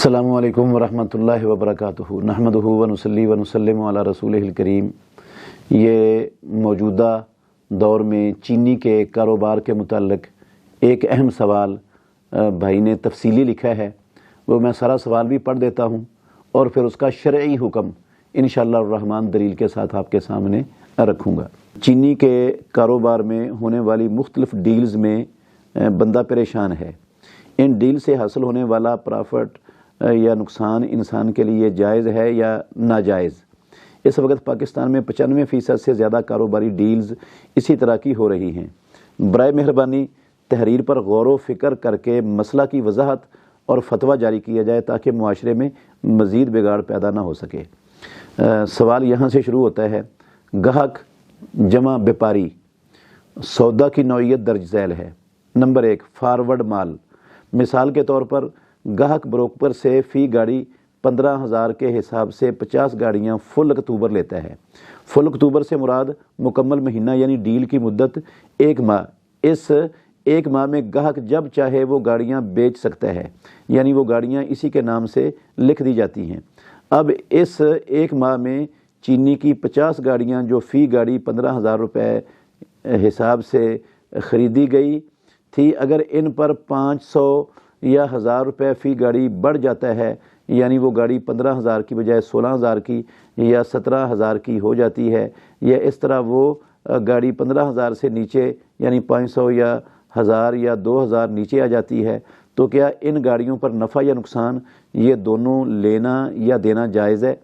السلام علیکم ورحمۃ اللہ وبرکاتہ نحمدہ ونصلی ونسلم علی رسولہ الکریم۔ یہ موجودہ دور میں چینی کے کاروبار کے متعلق ایک اہم سوال بھائی نے تفصیلی لکھا ہے، وہ میں سارا سوال بھی پڑھ دیتا ہوں اور پھر اس کا شرعی حکم انشاءاللہ الرحمن دلیل کے ساتھ آپ کے سامنے رکھوں گا۔ چینی کے کاروبار میں ہونے والی مختلف ڈیلز میں بندہ پریشان ہے۔ ان ڈیل سے حاصل ہونے والا پرافٹ یا نقصان انسان کے لیے جائز ہے یا ناجائز؟ اس وقت پاکستان میں 95% سے زیادہ کاروباری ڈیلز اسی طرح کی ہو رہی ہیں۔ برائے مہربانی تحریر پر غور و فکر کر کے مسئلہ کی وضاحت اور فتویٰ جاری کیا جائے تاکہ معاشرے میں مزید بگاڑ پیدا نہ ہو سکے۔ سوال یہاں سے شروع ہوتا ہے، گاہک جمع بیپاری سودا کی نوعیت درج ذیل ہے۔ نمبر 1، فارورڈ مال۔ مثال کے طور پر گاہک بروکر سے فی گاڑی 15,000 کے حساب سے 50 گاڑیاں فل اکتوبر لیتا ہے۔ فل اکتوبر سے مراد مکمل مہینہ یعنی ڈیل کی مدت 1 ماہ۔ اس 1 ماہ میں گاہک جب چاہے وہ گاڑیاں بیچ سکتا ہے، یعنی وہ گاڑیاں اسی کے نام سے لکھ دی جاتی ہیں۔ اب اس 1 ماہ میں چینی کی 50 گاڑیاں جو فی گاڑی 15,000 روپے حساب سے خریدی گئی تھی، اگر ان پر 500 یا 1000 روپے فی گاڑی بڑھ جاتا ہے، یعنی وہ گاڑی 15,000 کی بجائے 16,000 کی یا 17,000 کی ہو جاتی ہے، یا اس طرح وہ گاڑی 15,000 سے نیچے یعنی 500 یا 1000 یا 2000 نیچے آ جاتی ہے، تو کیا ان گاڑیوں پر نفع یا نقصان یہ دونوں لینا یا دینا جائز ہے؟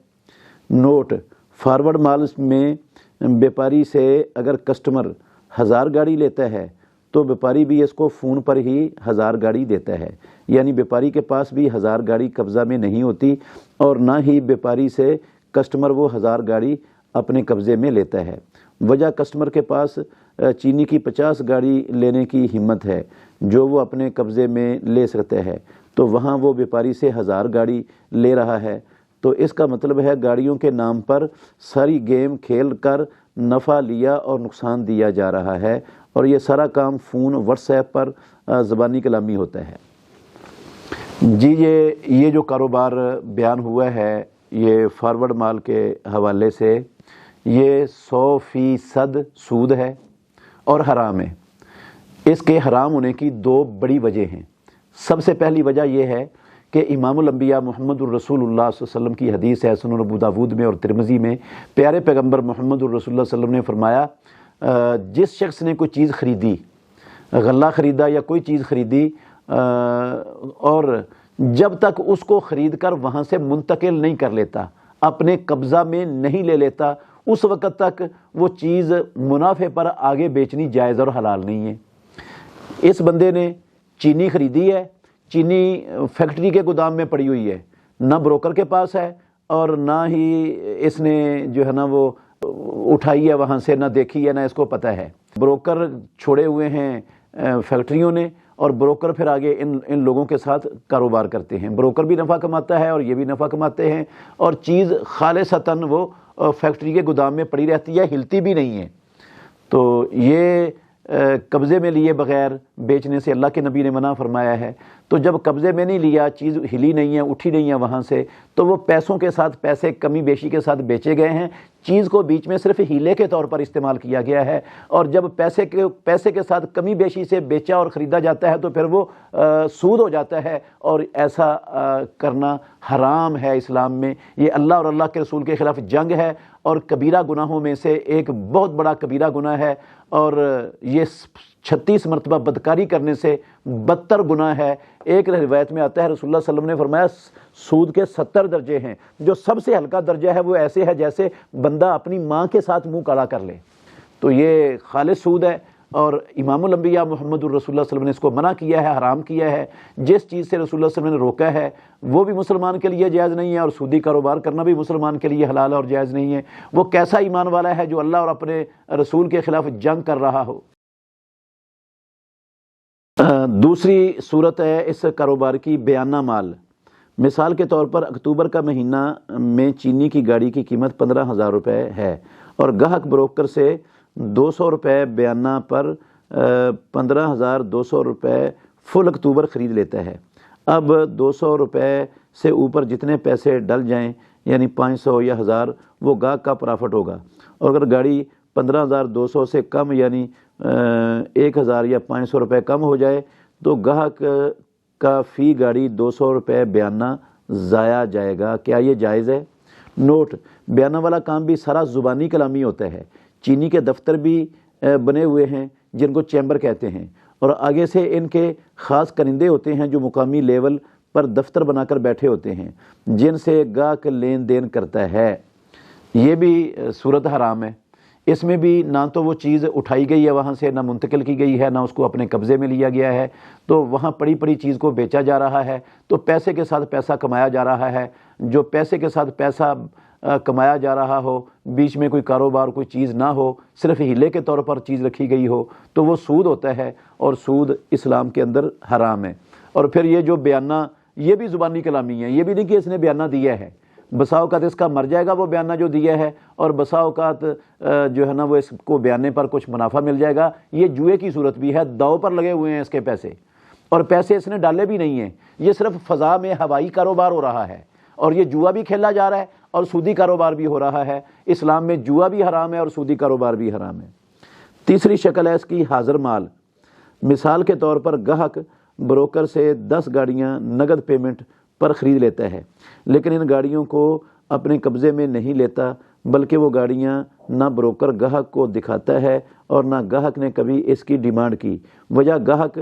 نوٹ: فارورڈ مال میں بیپاری سے اگر کسٹمر 1000 گاڑی لیتا ہے تو بیپاری بھی اس کو فون پر ہی 1000 گاڑی دیتا ہے، یعنی بیپاری کے پاس بھی 1000 گاڑی قبضہ میں نہیں ہوتی اور نہ ہی بیپاری سے کسٹمر وہ 1000 گاڑی اپنے قبضے میں لیتا ہے۔ وجہ کسٹمر کے پاس چینی کی 50 گاڑی لینے کی ہمت ہے جو وہ اپنے قبضے میں لے سکتا ہے، تو وہاں وہ بیپاری سے 1000 گاڑی لے رہا ہے، تو اس کا مطلب ہے گاڑیوں کے نام پر ساری گیم کھیل کر نفع لیا اور نقصان دیا جا رہا ہے، اور یہ سارا کام فون واٹس ایپ پر زبانی کلامی ہوتا ہے۔ جی یہ جو کاروبار بیان ہوا ہے یہ فارورڈ مال کے حوالے سے، یہ 100% سود ہے اور حرام ہے۔ اس کے حرام ہونے کی 2 بڑی وجہ ہیں۔ سب سے پہلی وجہ یہ ہے کہ امام الانبیاء محمد الرسول اللہ صلی اللہ علیہ وسلم کی حدیث ہے سنن ابو داود میں اور ترمذی میں، پیارے پیغمبر محمد الرسول اللہ صلی اللہ علیہ وسلم نے فرمایا، جس شخص نے کوئی چیز خریدی، غلہ خریدا یا کوئی چیز خریدی، اور جب تک اس کو خرید کر وہاں سے منتقل نہیں کر لیتا، اپنے قبضہ میں نہیں لے لیتا، اس وقت تک وہ چیز منافع پر آگے بیچنی جائز اور حلال نہیں ہے۔ اس بندے نے چینی خریدی ہے، چینی فیکٹری کے گودام میں پڑی ہوئی ہے، نہ بروکر کے پاس ہے اور نہ ہی اس نے جو ہے نا وہ اٹھائی ہے وہاں سے، نہ دیکھی ہے، نہ اس کو پتہ ہے۔ بروکر چھوڑے ہوئے ہیں فیکٹریوں نے، اور بروکر پھر آگے ان لوگوں کے ساتھ کاروبار کرتے ہیں۔ بروکر بھی نفع کماتا ہے اور یہ بھی نفع کماتے ہیں، اور چیز خالصتاً وہ فیکٹری کے گودام میں پڑی رہتی ہے، ہلتی بھی نہیں ہے۔ تو یہ قبضے میں لیے بغیر بیچنے سے اللہ کے نبی نے منع فرمایا ہے۔ تو جب قبضے میں نہیں لیا، چیز ہلی نہیں ہے، اٹھی نہیں ہے وہاں سے، تو وہ پیسوں کے ساتھ، پیسے کمی بیشی کے ساتھ بیچے گئے ہیں، چیز کو بیچ میں صرف ہیلے کے طور پر استعمال کیا گیا ہے، اور جب پیسے کے ساتھ کمی بیشی سے بیچا اور خریدا جاتا ہے تو پھر وہ سود ہو جاتا ہے، اور ایسا کرنا حرام ہے اسلام میں۔ یہ اللہ اور اللہ کے رسول کے خلاف جنگ ہے اور کبیرہ گناہوں میں سے ایک بہت بڑا کبیرہ گناہ ہے، اور یہ 36 مرتبہ بدکاری کرنے سے بدتر گناہ ہے۔ ایک روایت میں آتا ہے رسول اللہ صلی اللہ علیہ وسلم نے فرمایا سود کے 70 درجے ہیں، جو سب سے ہلکا درجہ ہے وہ ایسے ہے جیسے بندہ اپنی ماں کے ساتھ منہ کالا کر لے، تو یہ خالص سود ہے، اور امام الانبیاء محمد الرسول اللہ صلی اللہ علیہ وسلم نے اس کو منع کیا ہے، حرام کیا ہے۔ جس چیز سے رسول اللہ صلی اللہ علیہ وسلم نے روکا ہے وہ بھی مسلمان کے لیے جائز نہیں ہے، اور سودی کاروبار کرنا بھی مسلمان کے لیے حلال اور جائز نہیں ہے۔ وہ کیسا ایمان والا ہے جو اللہ اور اپنے رسول کے خلاف جنگ کر رہا ہو۔ دوسری صورت ہے اس کاروبار کی بیانہ مال۔ مثال کے طور پر اکتوبر کا مہینہ میں چینی کی گاڑی کی قیمت 15,000 روپے ہے، اور گاہک بروکر سے 200 روپے بیانہ پر 15,200 روپے فل اکتوبر خرید لیتا ہے۔ اب 200 روپے سے اوپر جتنے پیسے ڈل جائیں یعنی 500 یا 1000 وہ گاہک کا پرافٹ ہوگا، اور اگر گاڑی 15,200 سے کم یعنی 1000 یا 500 روپے کم ہو جائے تو گاہک کا فی گاڑی 200 روپے بیانہ ضائع جائے گا۔ کیا یہ جائز ہے؟ نوٹ: بیانہ والا کام بھی سارا زبانی کلامی ہوتا ہے۔ چینی کے دفتر بھی بنے ہوئے ہیں جن کو چیمبر کہتے ہیں، اور آگے سے ان کے خاص کرندے ہوتے ہیں جو مقامی لیول پر دفتر بنا کر بیٹھے ہوتے ہیں جن سے گاہک لین دین کرتا ہے۔ یہ بھی صورت حرام ہے۔ اس میں بھی نہ تو وہ چیز اٹھائی گئی ہے وہاں سے، نہ منتقل کی گئی ہے، نہ اس کو اپنے قبضے میں لیا گیا ہے، تو وہاں پڑی پڑی چیز کو بیچا جا رہا ہے، تو پیسے کے ساتھ پیسہ کمایا جا رہا ہے۔ جو پیسے کے ساتھ پیسہ کمایا جا رہا ہو، بیچ میں کوئی کاروبار کوئی چیز نہ ہو، صرف ہیلے کے طور پر چیز رکھی گئی ہو، تو وہ سود ہوتا ہے، اور سود اسلام کے اندر حرام ہے۔ اور پھر یہ جو بیانہ، یہ بھی زبانی کلامی ہے، یہ بھی نہیں کہ اس نے بیانہ دیا ہے، بسا اوقات اس کا مر جائے گا وہ بیانہ جو دیا ہے، اور بسا اوقات جو ہے نا وہ اس کو بیانے پر کچھ منافع مل جائے گا۔ یہ جوئے کی صورت بھی ہے، داؤ پر لگے ہوئے ہیں اس کے پیسے، اور پیسے اس نے ڈالے بھی نہیں ہیں، یہ صرف فضا میں ہوائی کاروبار ہو رہا ہے، اور یہ جوا بھی کھیلا جا رہا ہے اور سودی کاروبار بھی ہو رہا ہے۔ اسلام میں جوا بھی حرام ہے اور سودی کاروبار بھی حرام ہے۔ تیسری شکل ہے اس کی حاضر مال۔ مثال کے طور پر گاہک بروکر سے 10 گاڑیاں نقد پیمنٹ پر خرید لیتا ہے، لیکن ان گاڑیوں کو اپنے قبضے میں نہیں لیتا، بلکہ وہ گاڑیاں نہ بروکر گاہک کو دکھاتا ہے اور نہ گاہک نے کبھی اس کی ڈیمانڈ کی۔ وجہ گاہک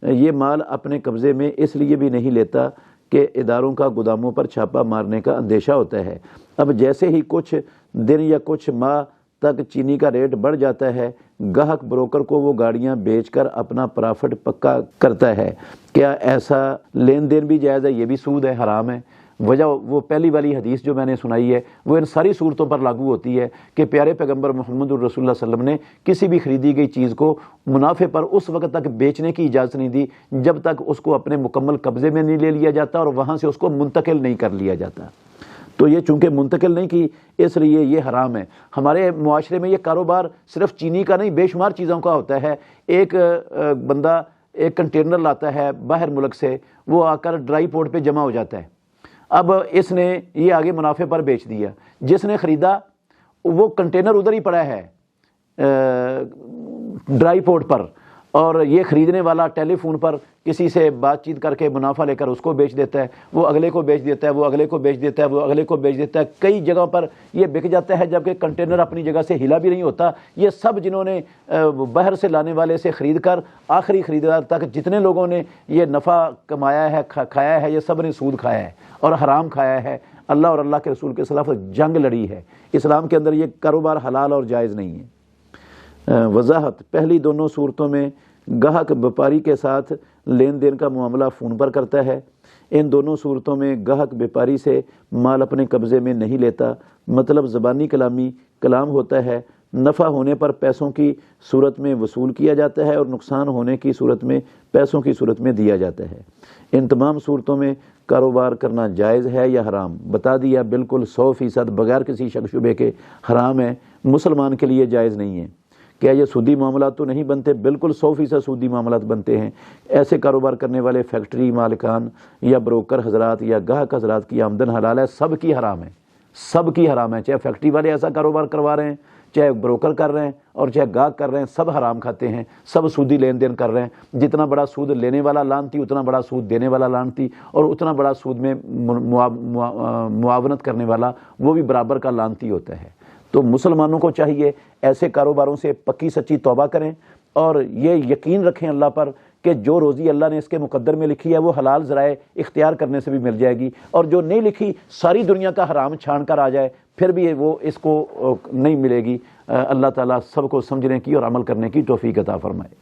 یہ مال اپنے قبضے میں اس لیے بھی نہیں لیتا کہ اداروں کا گوداموں پر چھاپا مارنے کا اندیشہ ہوتا ہے۔ اب جیسے ہی کچھ دن یا کچھ ماہ تک چینی کا ریٹ بڑھ جاتا ہے، گاہک بروکر کو وہ گاڑیاں بیچ کر اپنا پرافٹ پکا کرتا ہے۔ کیا ایسا لین دین بھی جائز ہے؟ یہ بھی سود ہے، حرام ہے۔ وجہ وہ پہلی والی حدیث جو میں نے سنائی ہے وہ ان ساری صورتوں پر لاگو ہوتی ہے کہ پیارے پیغمبر محمد الرسول اللہ صلی اللہ علیہ وسلم نے کسی بھی خریدی گئی چیز کو منافع پر اس وقت تک بیچنے کی اجازت نہیں دی جب تک اس کو اپنے مکمل قبضے میں نہیں لے لیا جاتا اور وہاں سے اس کو منتقل نہیں کر لیا جاتا۔ تو یہ چونکہ منتقل نہیں کی اس لیے یہ حرام ہے۔ ہمارے معاشرے میں یہ کاروبار صرف چینی کا نہیں، بے شمار چیزوں کا ہوتا ہے۔ ایک بندہ ایک کنٹینر لاتا ہے باہر ملک سے، وہ آ کر ڈرائی پورٹ پہ جمع ہو جاتا ہے۔ اب اس نے یہ آگے منافع پر بیچ دیا، جس نے خریدا وہ کنٹینر ادھر ہی پڑا ہے ڈرائی پورٹ پر، اور یہ خریدنے والا ٹیلی فون پر کسی سے بات چیت کر کے منافع لے کر اس کو بیچ دیتا ہے، وہ اگلے کو بیچ دیتا ہے، وہ اگلے کو بیچ دیتا ہے، وہ اگلے کو بیچ دیتا ہے، کئی جگہوں پر یہ بک جاتا ہے جبکہ کنٹینر اپنی جگہ سے ہلا بھی نہیں ہوتا۔ یہ سب جنہوں نے باہر سے لانے والے سے خرید کر آخری خریدار تک جتنے لوگوں نے یہ نفع کمایا ہے، کھایا ہے، یہ سب نے سود کھایا ہے اور حرام کھایا ہے، اللہ اور اللہ کے رسول کے خلاف جنگ لڑی ہے۔ اسلام کے اندر یہ کاروبار حلال اور جائز نہیں ہے۔ وضاحت: پہلی دونوں صورتوں میں گاہک بیپاری کے ساتھ لین دین کا معاملہ فون پر کرتا ہے۔ ان دونوں صورتوں میں گاہک بیپاری سے مال اپنے قبضے میں نہیں لیتا، مطلب زبانی کلامی کلام ہوتا ہے۔ نفع ہونے پر پیسوں کی صورت میں وصول کیا جاتا ہے اور نقصان ہونے کی صورت میں پیسوں کی صورت میں دیا جاتا ہے۔ ان تمام صورتوں میں کاروبار کرنا جائز ہے یا حرام؟ بتا دیا، بالکل 100% بغیر کسی شک شبے کے حرام ہے، مسلمان کے لیے جائز نہیں ہے۔ کیا یہ سودی معاملات تو نہیں بنتے؟ بالکل 100% سودی معاملات بنتے ہیں۔ ایسے کاروبار کرنے والے فیکٹری مالکان یا بروکر حضرات یا گاہک حضرات کی آمدن حلال ہے، سب کی حرام ہے، سب کی حرام ہے، چاہے فیکٹری والے ایسا کاروبار کروا رہے ہیں، چاہے بروکر کر رہے ہیں اور چاہے گاہک کر رہے ہیں، سب حرام کھاتے ہیں، سب سودی لین دین کر رہے ہیں۔ جتنا بڑا سود لینے والا لانتی، اتنا بڑا سود دینے والا لانتی، اور اتنا بڑا سود میں معاونت کرنے والا وہ بھی برابر کا لانتی ہوتا ہے۔ تو مسلمانوں کو چاہیے ایسے کاروباروں سے پکی سچی توبہ کریں اور یہ یقین رکھیں اللہ پر کہ جو روزی اللہ نے اس کے مقدر میں لکھی ہے وہ حلال ذرائع اختیار کرنے سے بھی مل جائے گی، اور جو نہیں لکھی ساری دنیا کا حرام چھان کر آ جائے پھر بھی وہ اس کو نہیں ملے گی۔ اللہ تعالیٰ سب کو سمجھنے کی اور عمل کرنے کی توفیق عطا فرمائے۔